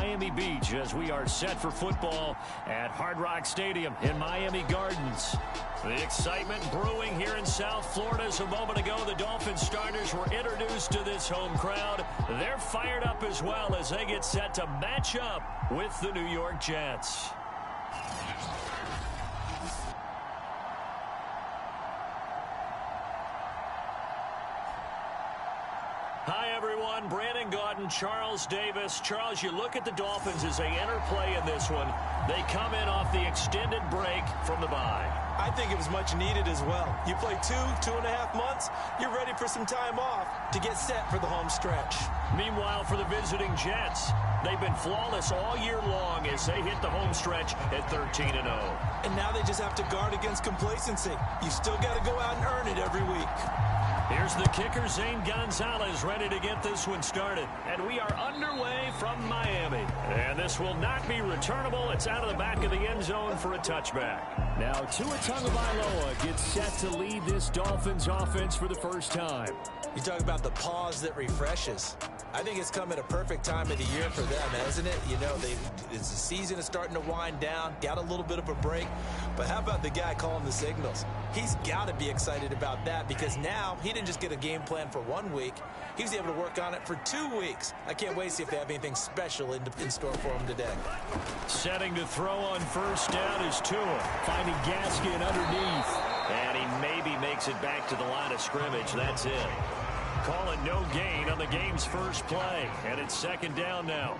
Miami Beach as we are set for football at Hard Rock Stadium in Miami Gardens. The excitement brewing here in South Florida. As a moment ago, the Dolphins starters were introduced to this home crowd. They're fired up as well as they get set to match up with the New York Jets. Hi, everyone. Brandon Gaudin, Charles Davis. Charles, you look at the Dolphins as they enter play in this one. They come in off the extended break from the bye. I think it was much needed as well. You play 2.5 months, you're ready for some time off to get set for the home stretch. Meanwhile, for the visiting Jets, they've been flawless all year long as they hit the home stretch at 13-0. And now they just have to guard against complacency. You still got to go out and earn it every week. Here's the kicker, Zane Gonzalez, ready to get this one started. And we are underway from Miami. And this will not be returnable. It's out of the back of the end zone for a touchback. Now, Tua Tagovailoa gets set to lead this Dolphins offense for the first time. You talk about the pause that refreshes. I think it's come at a perfect time of the year for them, hasn't it? You know, the season is starting to wind down, got a little bit of a break. But how about the guy calling the signals? He's got to be excited about that because now he didn't just get a game plan for 1 week. He was able to work on it for 2 weeks. I can't wait to see if they have anything special in store for him today. Setting to throw on first down is Tua, finding Gaskin underneath. And he maybe makes it back to the line of scrimmage. That's it. Calling no gain on the game's first play. And it's second down now.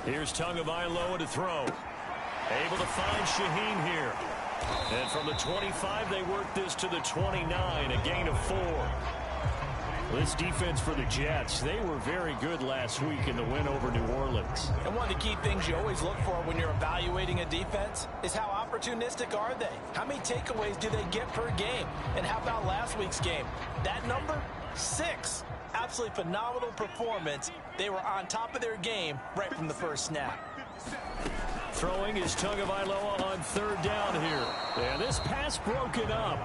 Here's Tagovailoa to throw. Able to find Shaheen here. And from the 25, they work this to the 29, a gain of 4. This defense for the Jets, they were very good last week in the win over New Orleans. And one of the key things you always look for when you're evaluating a defense is how opportunistic are they? How many takeaways do they get per game? And how about last week's game? That number? 6. Absolutely phenomenal performance. They were on top of their game right from the first snap. Throwing is Tagovailoa on third down here. And this pass broken up.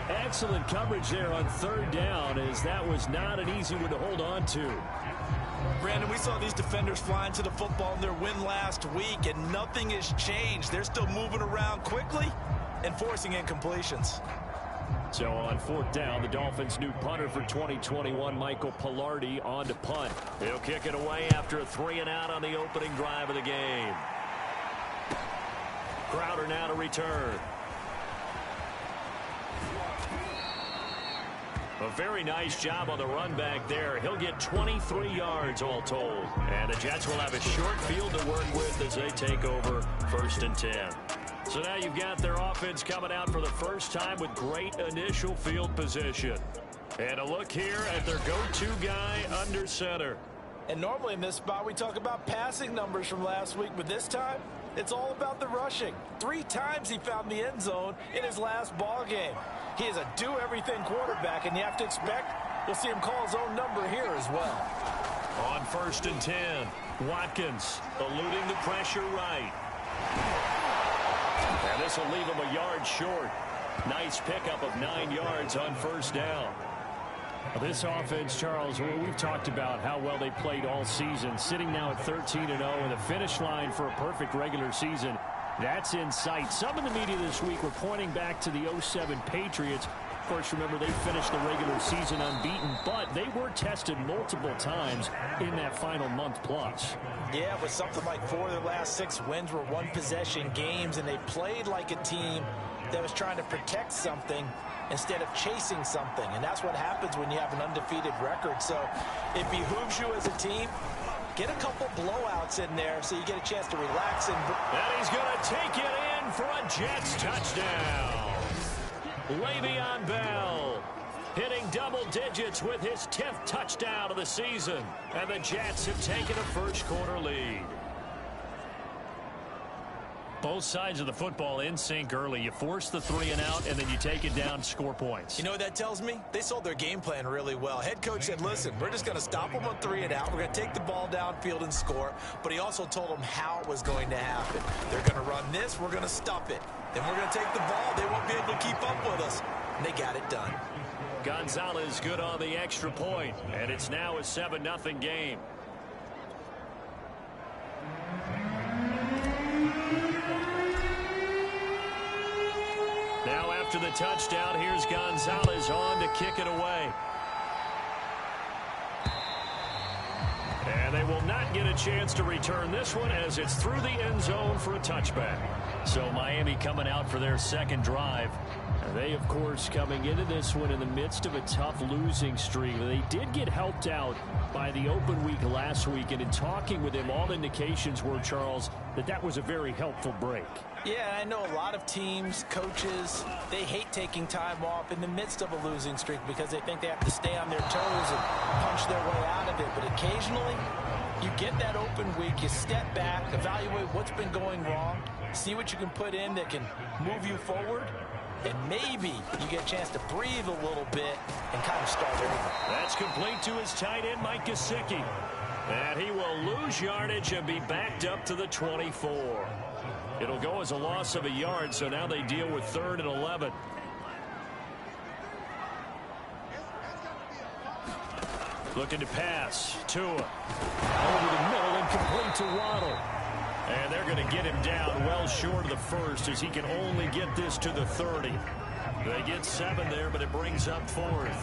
Excellent coverage there on third down as that was not an easy one to hold on to. Brandon, we saw these defenders flying to the football in their win last week, and nothing has changed. They're still moving around quickly and forcing incompletions. So on fourth down, the Dolphins' new punter for 2021, Michael Palardy, on to punt. He'll kick it away after a 3-and-out on the opening drive of the game. Crowder now to return. A very nice job on the run back there. He'll get 23 yards all told. And the Jets will have a short field to work with as they take over 1st and 10. So now you've got their offense coming out for the first time with great initial field position. And a look here at their go-to guy under center. And normally in this spot we talk about passing numbers from last week, but this time it's all about the rushing. 3 times he found the end zone in his last ball game. He is a do-everything quarterback, and you have to expect you'll see him call his own number here as well. On 1st and 10, Watkins eluding the pressure right. And this will leave him a yard short. Nice pickup of 9 yards on first down. This offense, Charles, we've talked about how well they played all season, sitting now at 13-0 and the finish line for a perfect regular season. That's in sight. Some in the media this week were pointing back to the 07 Patriots. Of course, remember, they finished the regular season unbeaten, but they were tested multiple times in that final month plus. Yeah, but something like 4 of their last 6 wins were one-possession games, and they played like a team that was trying to protect something instead of chasing something. And that's what happens when you have an undefeated record. So it behooves you as a team, get a couple blowouts in there so you get a chance to relax. And he's going to take it in for a Jets touchdown. Le'Veon Bell hitting double digits with his 10th touchdown of the season. And the Jets have taken a first-quarter lead. Both sides of the football in sync early. You force the 3-and-out, and then you take it down, score points. You know what that tells me? They sold their game plan really well. Head coach said, listen, we're just going to stop them on 3-and-out. We're going to take the ball downfield and score. But he also told them how it was going to happen. They're going to run this. We're going to stop it. Then we're going to take the ball. They won't be able to keep up with us. And they got it done. Gonzalez good on the extra point, and it's now a 7-0 game. Now after the touchdown, here's Gonzalez on to kick it away. And they will not get a chance to return this one as it's through the end zone for a touchback. So Miami coming out for their second drive. And they, of course, coming into this one in the midst of a tough losing streak. They did get helped out by the open week last week. And in talking with him, all indications were, Charles, that was a very helpful break. Yeah, I know a lot of teams, coaches, they hate taking time off in the midst of a losing streak because they think they have to stay on their toes and punch their way out of it. But occasionally, you get that open week, you step back, evaluate what's been going wrong, see what you can put in that can move you forward, and maybe you get a chance to breathe a little bit and kind of start over. That's complete to his tight end, Mike Gesicki. And he will lose yardage and be backed up to the 24. It'll go as a loss of a yard, so now they deal with 3rd and 11. Looking to pass. Tua. Over the middle and complete to Waddle. And they're going to get him down well short of the first as he can only get this to the 30. They get 7 there, but it brings up 4th.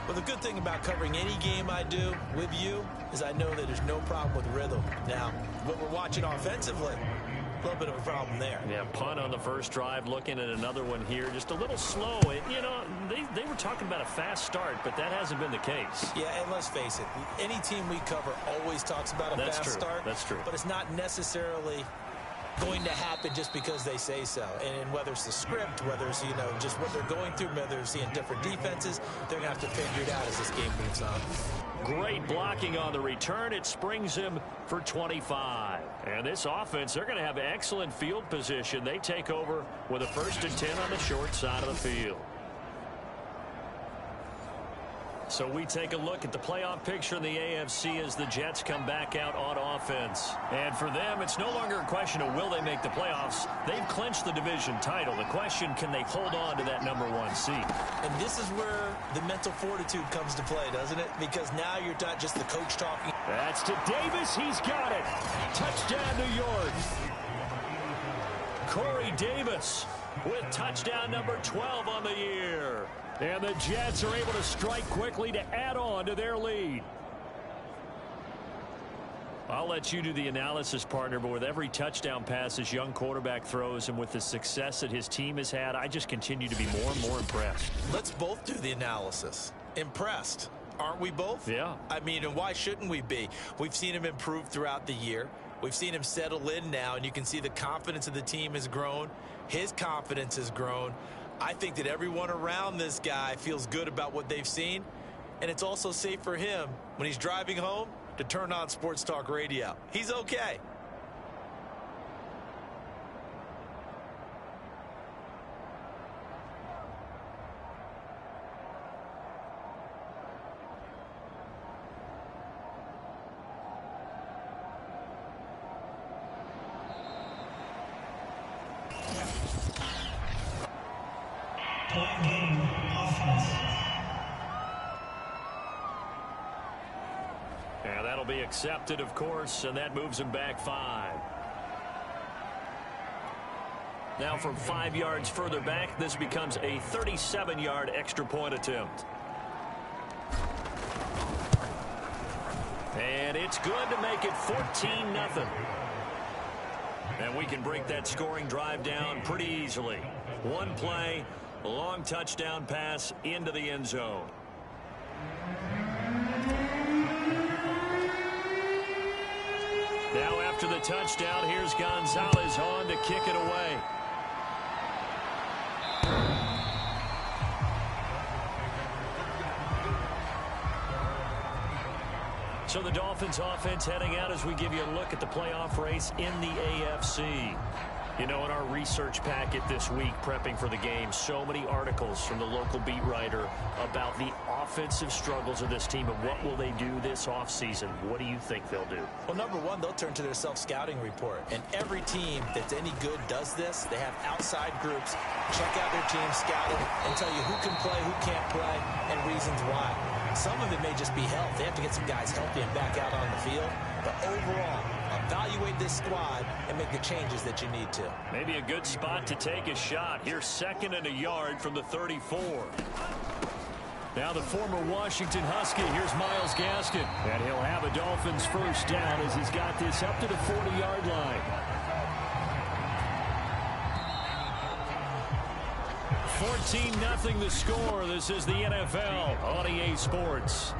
Well, the good thing about covering any game I do with you is I know that there's no problem with rhythm. Now, what we're watching offensively, a little bit of a problem there. Yeah, punt on the first drive, looking at another one here. Just a little slow. You know, they were talking about a fast start, but that hasn't been the case. Yeah, and let's face it, any team we cover always talks about a fast start. That's true. But it's not necessarily going to happen just because they say so. And whether it's the script, whether it's, you know, just what they're going through, whether they're seeing different defenses, they're going to have to figure it out as this game moves on. Great blocking on the return. It springs him for 25. And this offense, they're going to have excellent field position. They take over with a 1st and 10 on the short side of the field. So we take a look at the playoff picture in the AFC as the Jets come back out on offense. And for them, it's no longer a question of will they make the playoffs. They've clinched the division title. The question, can they hold on to that #1 seed? And this is where the mental fortitude comes to play, doesn't it? Because now you're not just the coach talking. That's to Davis. He's got it. Touchdown, New York. Corey Davis with touchdown number 12 on the year. And the Jets are able to strike quickly to add on to their lead. I'll let you do the analysis, partner, but with every touchdown pass this young quarterback throws and with the success that his team has had, I just continue to be more and more impressed. Let's both do the analysis. Impressed. Aren't we both? Yeah. I mean, and why shouldn't we be? We've seen him improve throughout the year. We've seen him settle in now, and you can see the confidence of the team has grown. His confidence has grown. I think that everyone around this guy feels good about what they've seen, and it's also safe for him when he's driving home to turn on Sports Talk Radio. He's okay. And that'll be accepted, of course, and that moves him back 5. Now from 5 yards further back, this becomes a 37-yard extra point attempt. And it's good to make it 14-0. And we can break that scoring drive down pretty easily. One play, long touchdown pass into the end zone. Now after the touchdown, here's Gonzalez on to kick it away. So the Dolphins offense heading out as we give you a look at the playoff race in the AFC. You know, in our research packet this week, prepping for the game, so many articles from the local beat writer about the offensive struggles of this team, and what will they do this offseason? What do you think they'll do? Well, number one, they'll turn to their self-scouting report. And every team that's any good does this. They have outside groups, check out their team, scout it, and tell you who can play, who can't play, and reasons why. Some of it may just be health. They have to get some guys healthy and back out on the field. But overall, evaluate this squad and make the changes that you need to. Maybe a good spot to take a shot. Here's 2nd and a yard from the 34. Now the former Washington Husky. Here's Myles Gaskin. And he'll have a Dolphins first down as he's got this up to the 40-yard line. 14-0 the score. This is the NFL on EA Sports.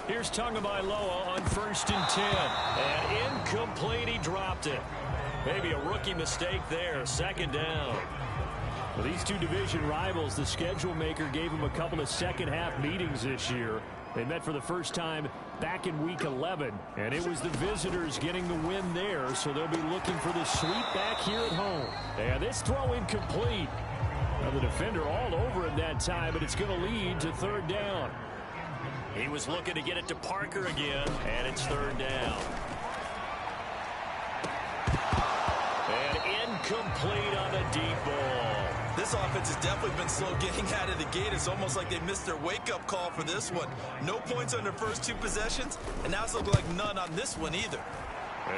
Here's Tagovailoa on 1st and 10. And incomplete. He dropped it. Maybe a rookie mistake there. 2nd down. Well, these two division rivals, the schedule maker gave them a couple of second-half meetings this year. They met for the first time back in Week 11, and it was the visitors getting the win there, so they'll be looking for the sweep back here at home. And this throw incomplete. Now, the defender all over him that time, but it's going to lead to 3rd down. He was looking to get it to Parker again, and it's 3rd down. And incomplete on the deep ball. This offense has definitely been slow getting out of the gate. It's almost like they missed their wake-up call for this one. No points on their first 2 possessions, and now it's looking like none on this one either.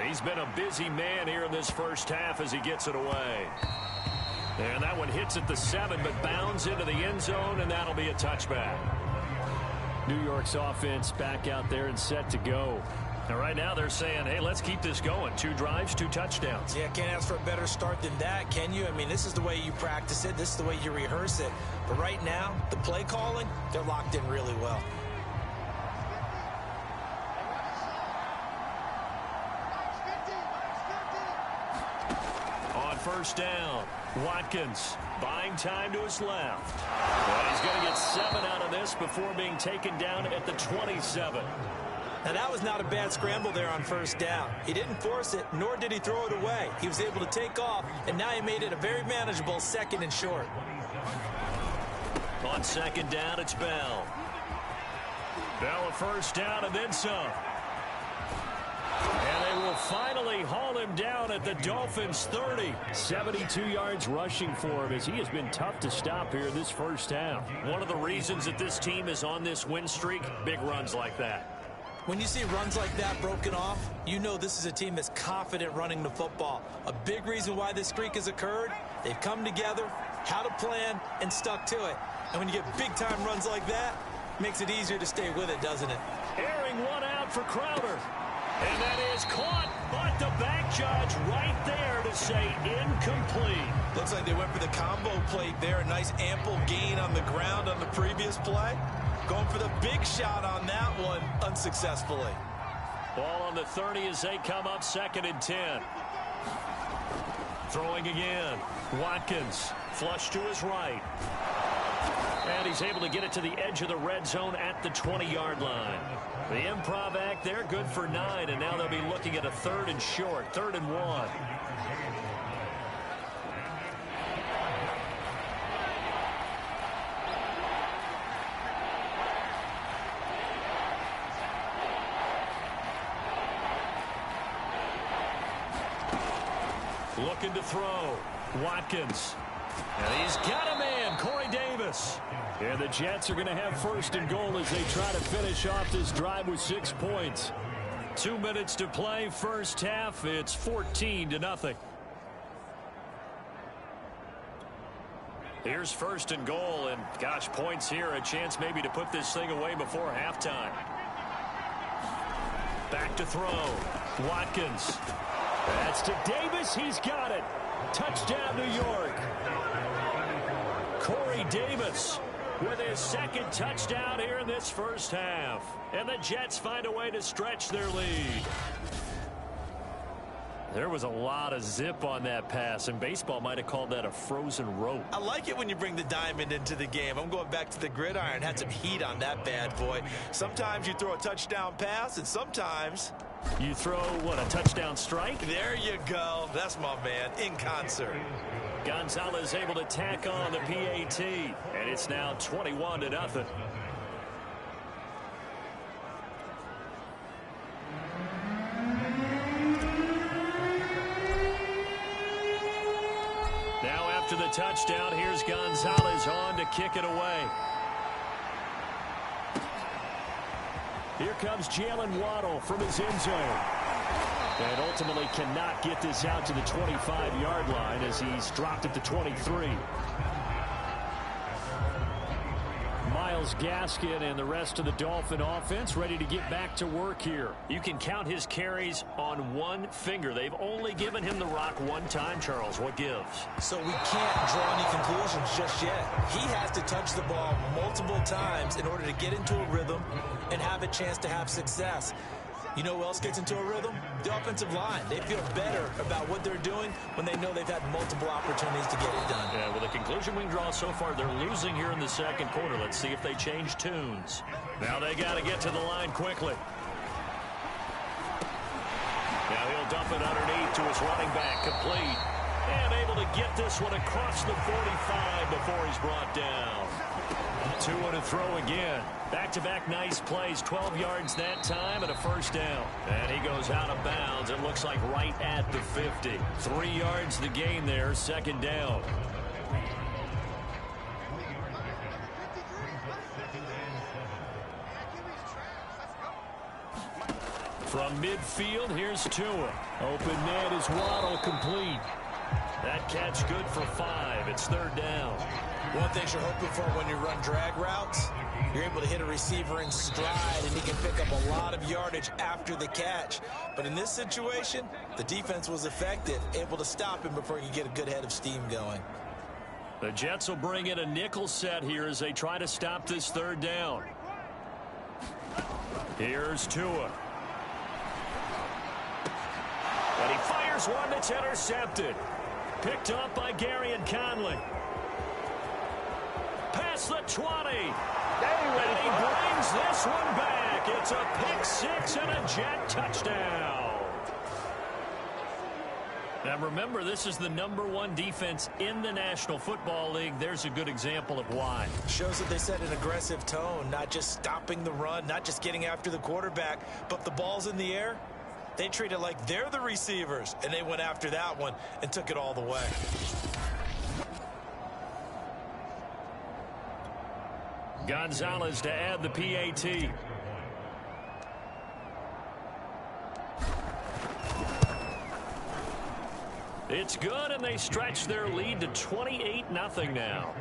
He's been a busy man here in this first half as he gets it away. And that one hits at the 7, but bounds into the end zone, and that'll be a touchback. New York's offense back out there and set to go. And right now they're saying, hey, let's keep this going. 2 drives, 2 touchdowns. Yeah, can't ask for a better start than that, can you? I mean, this is the way you practice it. This is the way you rehearse it. But right now, the play calling, they're locked in really well. On 1st down, Watkins buying time to his left. But he's going to get 7 out of this before being taken down at the 27. Now, that was not a bad scramble there on 1st down. He didn't force it, nor did he throw it away. He was able to take off, and now he made it a very manageable 2nd and short. On 2nd down, it's Bell. Bell a 1st down and then some. And they will finally haul him down at the Dolphins' 30. 72 yards rushing for him as he has been tough to stop here this first half. One of the reasons that this team is on this win streak, big runs like that. When you see runs like that broken off, you know this is a team that's confident running the football. A big reason why this streak has occurred, they've come together, had a plan, and stuck to it. And when you get big-time runs like that, it makes it easier to stay with it, doesn't it? Airing one out for Crowder. And that is caught, but the back judge right there to say incomplete. Looks like they went for the combo plate there. A nice ample gain on the ground on the previous play. Going for the big shot on that one unsuccessfully. Ball on the 30 as they come up 2nd and 10. Throwing again. Watkins flush to his right. And he's able to get it to the edge of the red zone at the 20-yard line. The improv act there, good for 9, and now they'll be looking at a 3rd and short, 3rd and 1. Looking to throw. Watkins. And he's got a man, Corey Davis. And the Jets are going to have 1st and goal as they try to finish off this drive with 6 points. 2 minutes to play, first half. It's 14-0. Here's 1st and goal, and gosh, points here. A chance maybe to put this thing away before halftime. Back to throw. Watkins. That's to Davis. He's got it. Touchdown, New York. Corey Davis with his 2nd touchdown here in this first half. And the Jets find a way to stretch their lead. There was a lot of zip on that pass, and baseball might have called that a frozen rope. I like it when you bring the diamond into the game. I'm going back to the gridiron. Had some heat on that bad boy. Sometimes you throw a touchdown pass, and sometimes you throw, what, a touchdown strike? There you go. That's my man, in concert. Gonzalez able to tack on the PAT, and it's now 21-0. Now after the touchdown, here's Gonzalez on to kick it away. Here comes Jalen Waddle from his end zone. And ultimately cannot get this out to the 25-yard line as he's dropped at the 23. Myles Gaskin and the rest of the Dolphin offense ready to get back to work here. You can count his carries on one finger. They've only given him the rock one time, Charles. What gives? So we can't draw any conclusions just yet. He has to touch the ball multiple times in order to get into a rhythm and have a chance to have success. You know who else gets into a rhythm? The offensive line. They feel better about what they're doing when they know they've had multiple opportunities to get it done. Yeah, well, the conclusion we can draw so far, they're losing here in the second quarter. Let's see if they change tunes. Now they got to get to the line quickly. Now he'll dump it underneath to his running back, complete. And able to get this one across the 45 before he's brought down. 2 to throw again. Back-to-back nice plays, 12 yards that time and a first down. And he goes out of bounds. It looks like right at the 50. 3 yards the gain there, second down. From midfield, here's Tua. Open man is Waddle, complete. That catch good for 5. It's third down. One thing you're hoping for when you run drag routes, you're able to hit a receiver in stride, and he can pick up a lot of yardage after the catch. But in this situation, the defense was effective, able to stop him before he could get a good head of steam going. The Jets will bring in a nickel set here as they try to stop this third down. Here's Tua. And he fires one that's intercepted. Picked up by Gary and Conley. Past the 20. And he brings this one back. It's a pick six and a Jet touchdown. Now remember, this is the #1 defense in the National Football League. There's a good example of why. Shows that they set an aggressive tone, not just stopping the run, not just getting after the quarterback, but the ball's in the air. They treat it like they're the receivers, and they went after that one and took it all the way. Gonzalez to add the PAT. It's good, and they stretch their lead to 28-0 now.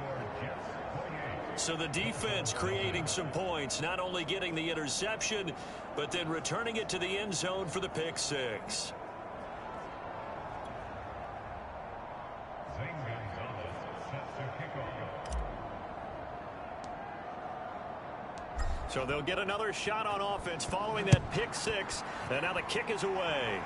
So the defense creating some points, not only getting the interception, but then returning it to the end zone for the pick six. So they'll get another shot on offense following that pick six, and now the kick is away.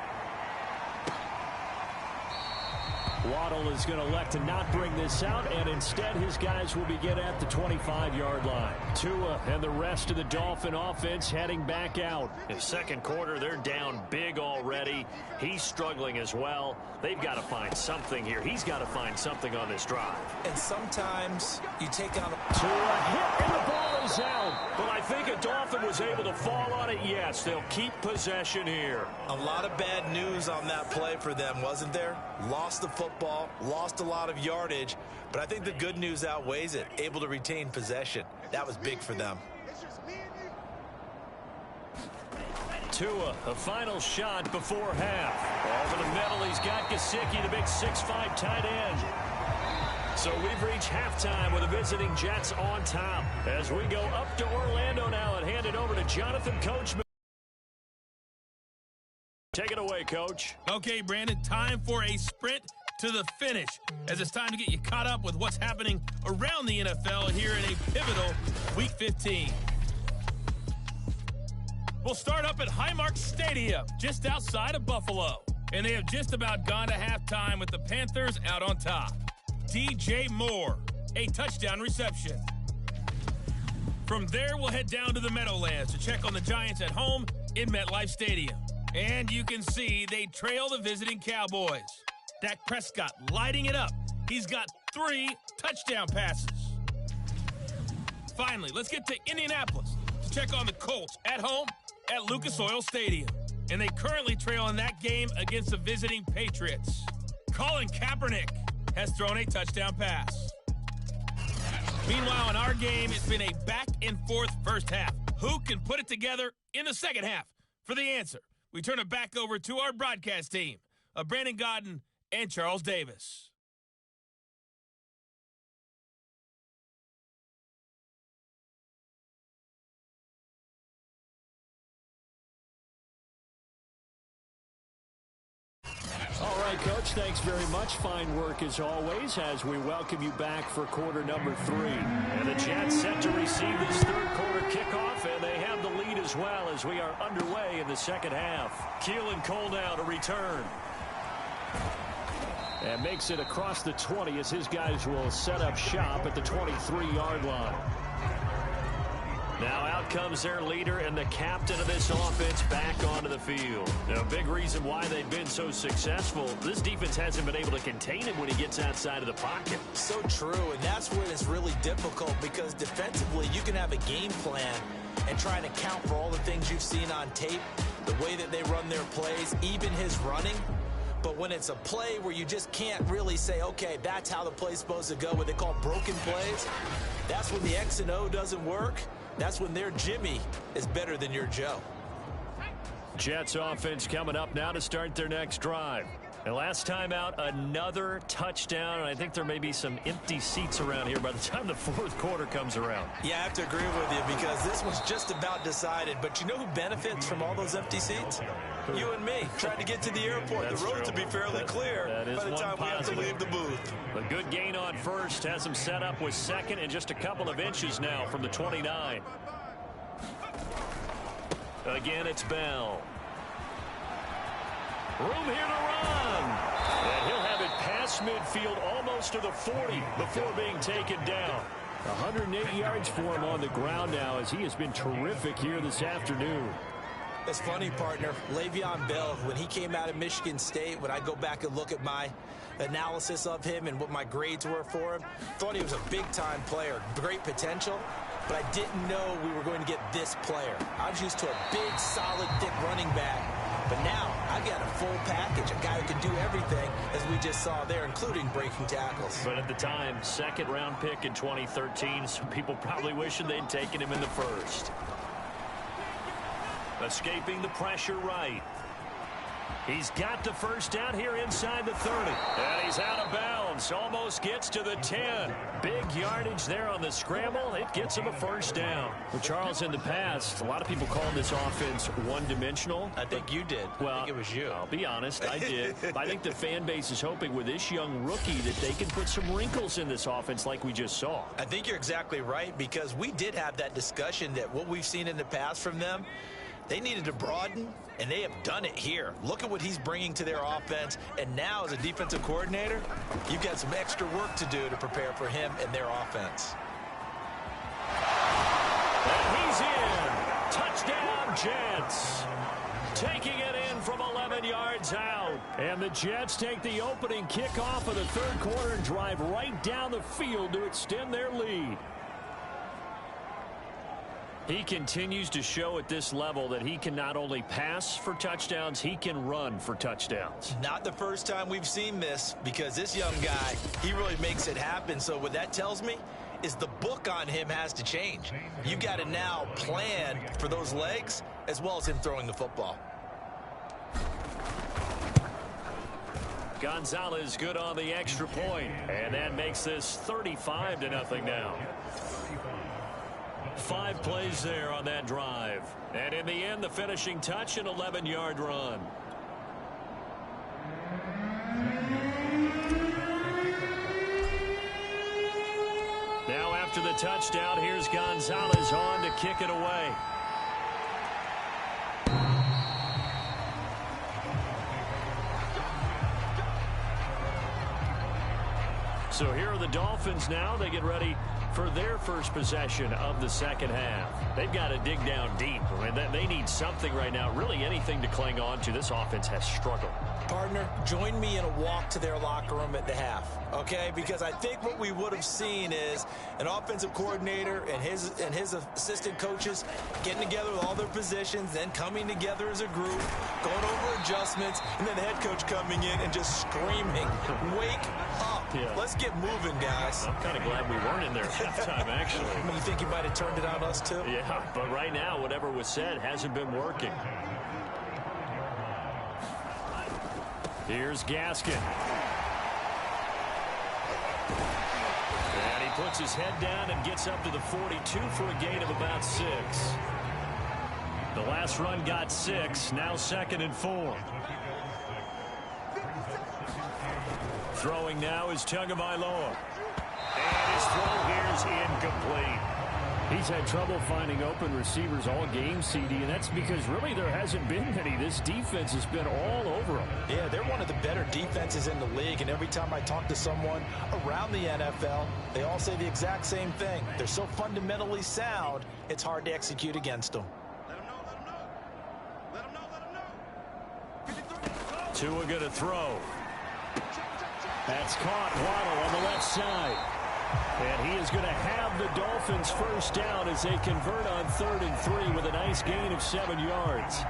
Waddle is going to elect to not bring this out, and instead his guys will begin at the 25-yard line. Tua and the rest of the Dolphin offense heading back out. In second quarter, they're down big already. He's struggling as well. They've got to find something here. He's got to find something on this drive. And sometimes you take on a Tua hit, and the ball is out. But I think a Dolphin was able to fall on it. Yes, they'll keep possession here. A lot of bad news on that play for them, wasn't there? Lost the football, lost a lot of yardage, but I think the good news outweighs it. Able to retain possession. That was big for them. Tua, a final shot before half. Over the middle, he's got Gesicki, the big 6'5" tight end. So we've reached halftime with the visiting Jets on top. As we go up to Orlando now and hand it over to Jonathan Coachman. Take it away, Coach. Okay, Brandon, time for a sprint to the finish, as it's time to get you caught up with what's happening around the NFL here in a pivotal Week 15. We'll start up at Highmark Stadium, just outside of Buffalo. And they have just about gone to halftime with the Panthers out on top. DJ Moore, a touchdown reception. From there, we'll head down to the Meadowlands to check on the Giants at home in MetLife Stadium. And you can see they trail the visiting Cowboys. Dak Prescott lighting it up. He's got 3 touchdown passes. Finally, let's get to Indianapolis to check on the Colts at home at Lucas Oil Stadium. And they currently trail in that game against the visiting Patriots. Colin Kaepernick has thrown a touchdown pass. Meanwhile, in our game, it's been a back-and-forth first half. Who can put it together in the second half? For the answer, we turn it back over to our broadcast team of Brandon Godden and Charles Davis. All right, Coach, thanks very much. Fine work as always as we welcome you back for quarter number 3. And the Jets set to receive this third quarter kickoff, and they have the lead as well as we are underway in the second half. Keelan Cole now to return. And makes it across the 20 as his guys will set up shop at the 23-yard line. Now out comes their leader and the captain of this offense back onto the field. Now, a big reason why they've been so successful, this defense hasn't been able to contain him when he gets outside of the pocket. So true, and that's when it's really difficult because defensively you can have a game plan and try to account for all the things you've seen on tape, the way that they run their plays, even his running. But when it's a play where you just can't really say, okay, that's how the play's supposed to go, what they call broken plays, that's when the X and O doesn't work. That's when their Jimmy is better than your Joe. Jets offense coming up now to start their next drive. And last time out, another touchdown. And I think there may be some empty seats around here by the time the fourth quarter comes around. Yeah, I have to agree with you because this was just about decided. But you know who benefits from all those empty seats? You and me, trying to get to the airport. That's the road true. to be fairly clear by the time we have to leave the booth. A good gain on first has him set up with second and just a couple of inches now from the 29. Again, it's Bell. Room here to run. And he'll have it past midfield almost to the 40 before being taken down. 108 yards for him on the ground now as he has been terrific here this afternoon. It's funny, partner. Le'Veon Bell, when he came out of Michigan State, when I go back and look at my analysis of him and what my grades were for him, thought he was a big-time player, great potential, but I didn't know we were going to get this player. I was used to a big, solid, thick running back, but now I got a full package, a guy who can do everything, as we just saw there, including breaking tackles. But at the time, second-round pick in 2013, some people probably wishing they'd taken him in the first. Escaping the pressure right. He's got the first down here inside the 30. And he's out of bounds. Almost gets to the 10. Big yardage there on the scramble. It gets him a first down. Well, Charles, in the past, a lot of people call this offense one-dimensional. I think you did. Well, I think it was you. I'll be honest, I did. I think the fan base is hoping with this young rookie that they can put some wrinkles in this offense like we just saw. I think you're exactly right because we did have that discussion that what we've seen in the past from them, they needed to broaden, and they have done it here. Look at what he's bringing to their offense, and now as a defensive coordinator, you've got some extra work to do to prepare for him and their offense. And he's in. Touchdown, Jets. Taking it in from 11 yards out. And the Jets take the opening kickoff of the third quarter and drive right down the field to extend their lead. He continues to show at this level that he can not only pass for touchdowns, he can run for touchdowns. Not the first time we've seen this because this young guy, he really makes it happen. So what that tells me is the book on him has to change. You got to now plan for those legs as well as him throwing the football. Gonzalez good on the extra point, and that makes this 35-0 now. 5 plays there on that drive. And in the end, the finishing touch, an 11-yard run. Now after the touchdown, here's Gonzalez on to kick it away. So here are the Dolphins now. They get ready for their first possession of the second half. They've got to dig down deep. I mean, they need something right now, really anything to cling on to. This offense has struggled. Partner, join me in a walk to their locker room at the half, okay? Because I think what we would have seen is an offensive coordinator and his assistant coaches getting together with all their positions, then coming together as a group, going over adjustments, and then the head coach coming in and just screaming, "Wake up. Yeah. Let's get moving, guys." I'm kind of glad we weren't in there at halftime, actually. You think he might have turned it on us, too? Yeah, but right now, whatever was said hasn't been working. Here's Gaskin. And he puts his head down and gets up to the 42 for a gain of about 6. The last run got 6, now 2nd and 4. Throwing now is Tagovailoa. And his throw here is incomplete. He's had trouble finding open receivers all game, CD, and that's because really there hasn't been many. This defense has been all over them. Yeah, they're one of the better defenses in the league, and every time I talk to someone around the NFL, they all say the exact same thing. They're so fundamentally sound, it's hard to execute against them. Tua going to throw. That's caught. Waddle on the left side. And he is going to have the Dolphins first down as they convert on 3rd and 3 with a nice gain of 7 yards.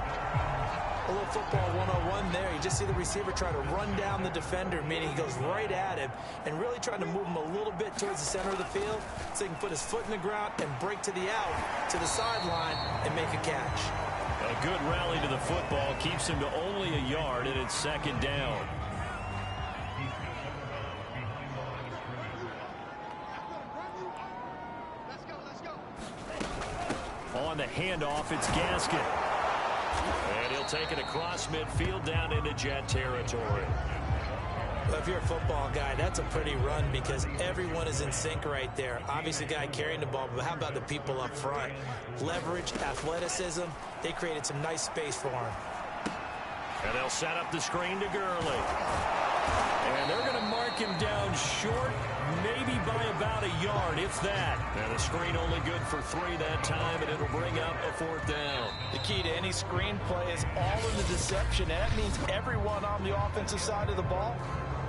A little football 101 there. You just see the receiver try to run down the defender, meaning he goes right at him and really trying to move him a little bit towards the center of the field so he can put his foot in the ground and break to the out, to the sideline, and make a catch. A good rally to the football keeps him to only a yard, and it's 2nd down. On the handoff, it's Gaskin. And he'll take it across midfield down into Jet territory. Well, if you're a football guy, that's a pretty run because everyone is in sync right there. Obviously, the guy carrying the ball, but how about the people up front? Leverage, athleticism, they created some nice space for him. And they'll set up the screen to Gurley. And they're going to mark him down short, maybe by about a yard, if that. And the screen only good for 3 that time, and it'll bring up a 4th down. The key to any screen play is all in the deception, and that means everyone on the offensive side of the ball.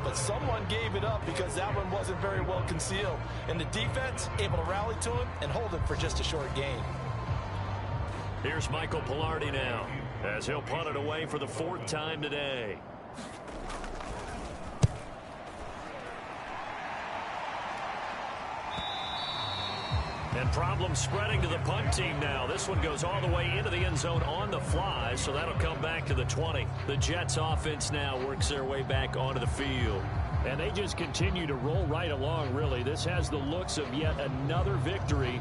But someone gave it up because that one wasn't very well concealed. And the defense able to rally to him and hold him for just a short gain. Here's Michael Pilardi now, as he'll punt it away for the 4th time today. And problems spreading to the punt team now. This one goes all the way into the end zone on the fly, so that'll come back to the 20. The Jets offense now works their way back onto the field. And they just continue to roll right along, really. This has the looks of yet another victory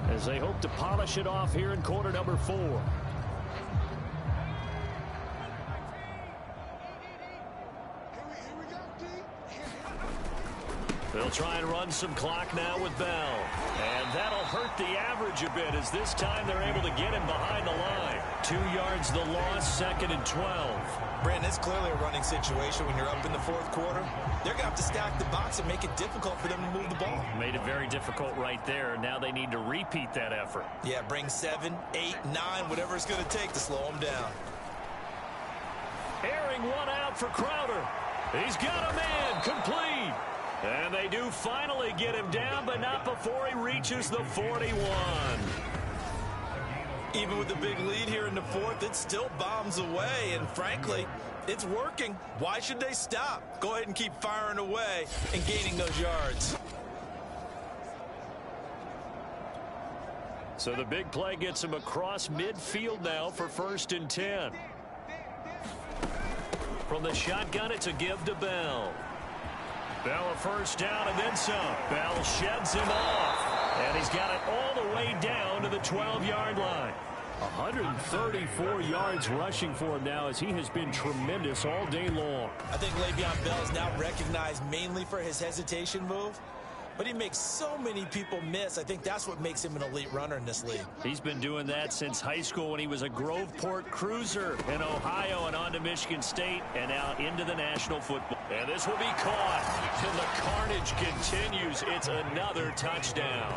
as they hope to polish it off here in quarter number 4. They'll try and run some clock now with Bell. And that'll hurt the average a bit as this time they're able to get him behind the line. 2 yards the loss, 2nd and 12. Brandon, it's clearly a running situation when you're up in the 4th quarter. They're going to have to stack the box and make it difficult for them to move the ball. Made it very difficult right there. Now they need to repeat that effort. Yeah, bring 7, 8, 9, whatever it's going to take to slow them down. Airing one out for Crowder. He's got a man, complete. And they do finally get him down, but not before he reaches the 41. Even with the big lead here in the 4th, it still bombs away, and frankly, it's working. Why should they stop? Go ahead and keep firing away and gaining those yards. So the big play gets him across midfield now for 1st and 10. From the shotgun, it's a give to Bell. Bell a first down and then some. Bell sheds him off. And he's got it all the way down to the 12-yard line. 134 yards rushing for him now as he has been tremendous all day long. I think Le'Veon Bell is now recognized mainly for his hesitation move. But he makes so many people miss. I think that's what makes him an elite runner in this league. He's been doing that since high school when he was a Groveport cruiser in Ohio and on to Michigan State and now into the National Football. And this will be caught. And the carnage continues. It's another touchdown.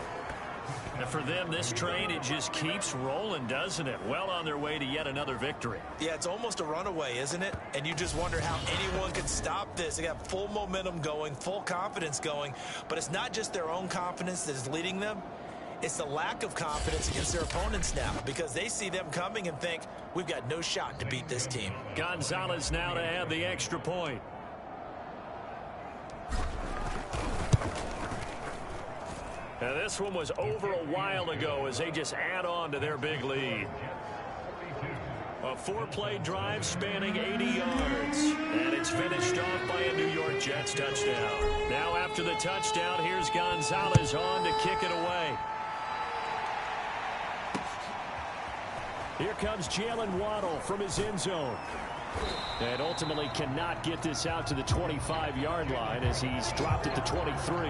And for them, this train, it just keeps rolling, doesn't it? Well on their way to yet another victory. Yeah, it's almost a runaway, isn't it? And you just wonder how anyone could stop this. They got full momentum going, full confidence going. But it's not just their own confidence that is leading them. It's the lack of confidence against their opponents now, because they see them coming and think, we've got no shot to beat this team. Gonzalez now to add the extra point. Now this one was over a while ago as they just add on to their big lead. A 4-play drive spanning 80 yards. And it's finished off by a New York Jets touchdown. Now after the touchdown, here's Gonzalez on to kick it away. Here comes Jalen Waddle from his end zone. And ultimately cannot get this out to the 25-yard line as he's dropped at the 23.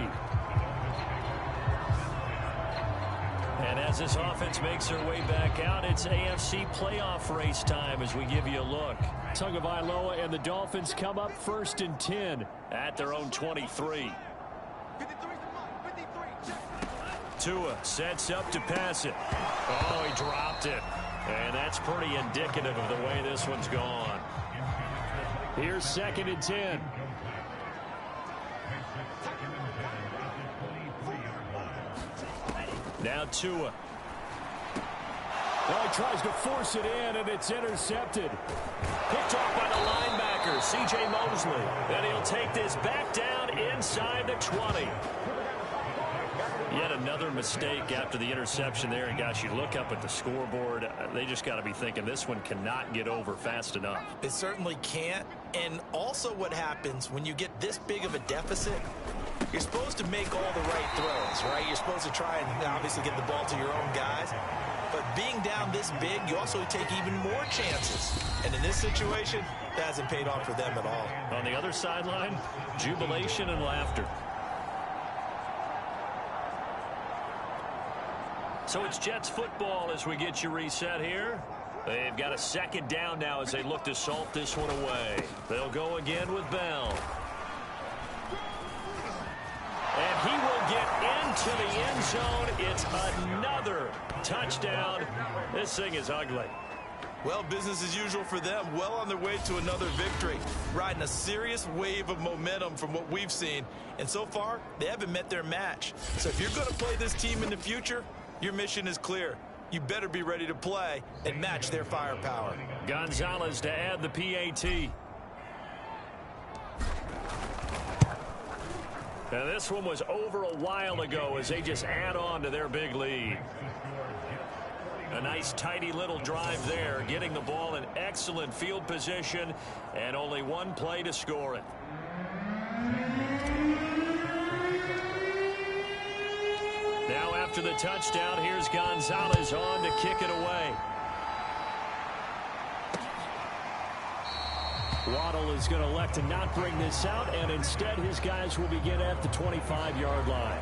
And as this offense makes their way back out, it's AFC playoff race time as we give you a look. Tagovailoa and the Dolphins come up 1st and 10 at their own 23. Tua sets up to pass it. Oh, he dropped it. And that's pretty indicative of the way this one's gone. Here's 2nd and 10. Now Tua. Well, he tries to force it in, and it's intercepted. Picked off by the linebacker, C.J. Mosley. And he'll take this back down inside the 20. Yet another mistake after the interception there. And, gosh, you look up at the scoreboard, they just got to be thinking this one cannot get over fast enough. It certainly can't. And also what happens when you get this big of a deficit, you're supposed to make all the right throws, right? You're supposed to try and obviously get the ball to your own guys. But being down this big, you also take even more chances. And in this situation, that hasn't paid off for them at all. On the other sideline, jubilation and laughter. So it's Jets football as we get you reset here. They've got a 2nd down now as they look to salt this one away. They'll go again with Bell. And he will get into the end zone. It's another touchdown. This thing is ugly. Well, business as usual for them. Well on their way to another victory. Riding a serious wave of momentum from what we've seen. And so far, they haven't met their match. So if you're going to play this team in the future, your mission is clear. You better be ready to play and match their firepower. Gonzalez to add the PAT. Now this one was over a while ago as they just add on to their big lead. A nice tidy little drive there, getting the ball in excellent field position, and only one play to score it. Now after the touchdown, here's Gonzalez on to kick it away. Waddle is going to elect to not bring this out, and instead his guys will begin at the 25-yard line.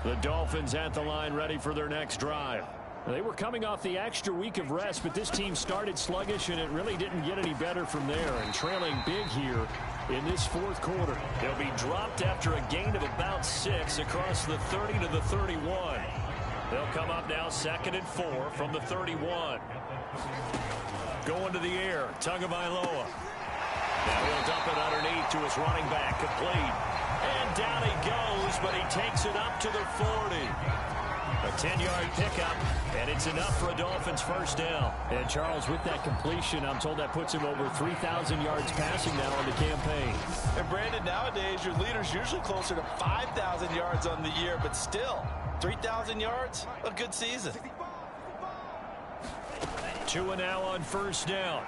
The Dolphins at the line ready for their next drive. They were coming off the extra week of rest, but this team started sluggish, and it really didn't get any better from there, and trailing big here in this 4th quarter. They'll be dropped after a gain of about 6 across the 30 to the 31. They'll come up now 2nd and 4 from the 31. Going to the air, Tagovailoa. Now he'll dump it underneath to his running back, complete. And down he goes, but he takes it up to the 40. A 10-yard pickup, and it's enough for a Dolphins 1st down. And, Charles, with that completion, I'm told that puts him over 3,000 yards passing now on the campaign. And, Brandon, nowadays your leader's usually closer to 5,000 yards on the year, but still, 3,000 yards, a good season. Tua now on 1st down.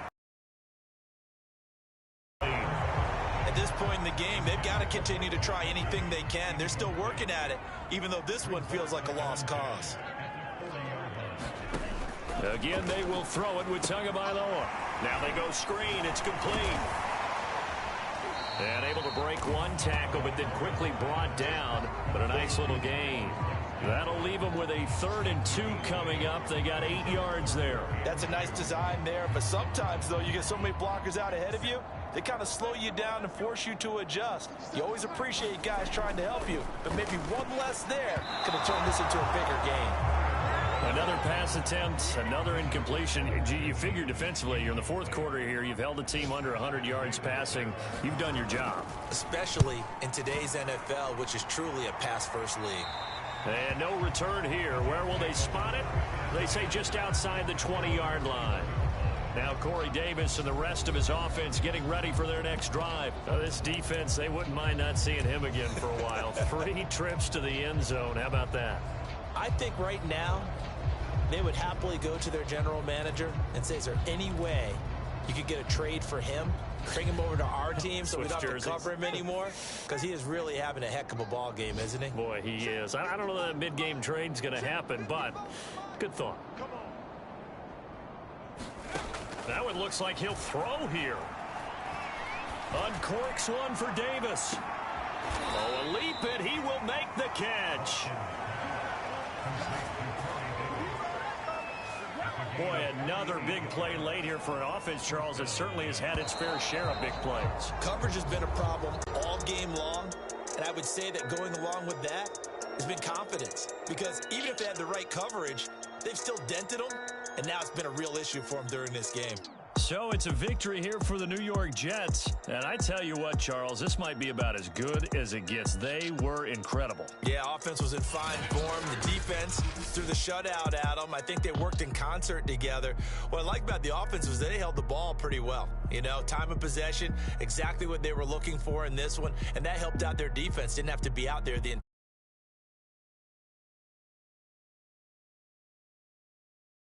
At this point in the game, they've got to continue to try anything they can. They're still working at it, even though this one feels like a lost cause. Again, they will throw it with Tagovailoa. Now they go screen. It's complete. And able to break one tackle, but then quickly brought down. But a nice little gain. That'll leave them with a 3rd and 2 coming up. They got 8 yards there. That's a nice design there, but sometimes, though, you get so many blockers out ahead of you, they kind of slow you down and force you to adjust. You always appreciate guys trying to help you, but maybe one less there could have turned this into a bigger game. Another pass attempt, another incompletion. You figure defensively, you're in the 4th quarter here. You've held the team under 100 yards passing. You've done your job. Especially in today's NFL, which is truly a pass-first league. And no return here. Where will they spot it? They say just outside the 20-yard line. Now Corey Davis and the rest of his offense getting ready for their next drive. This defense, they wouldn't mind not seeing him again for a while. 3 trips to the end zone. How about that? I think right now they would happily go to their general manager and say, is there any way you could get a trade for him? Bring him over to our team so we don't have to cover him anymore? Because he is really having a heck of a ball game, isn't he? Boy, he is. I don't know that mid-game trade's going to happen, but good thought. Now it looks like he'll throw here. Uncorks one for Davis. Oh, a leap, and he will make the catch. Boy, another big play late here for an offense, Charles, that certainly has had its fair share of big plays. Coverage has been a problem all game long, and I would say that going along with that has been confidence. Because even if they had the right coverage, they've still dented them, and now it's been a real issue for them during this game. So it's a victory here for the New York Jets. And I tell you what, Charles, this might be about as good as it gets. They were incredible. Yeah, offense was in fine form. The defense threw the shutout at them. I think they worked in concert together. What I like about the offense was they held the ball pretty well. You know, time of possession, exactly what they were looking for in this one. And that helped out their defense. Didn't have to be out there the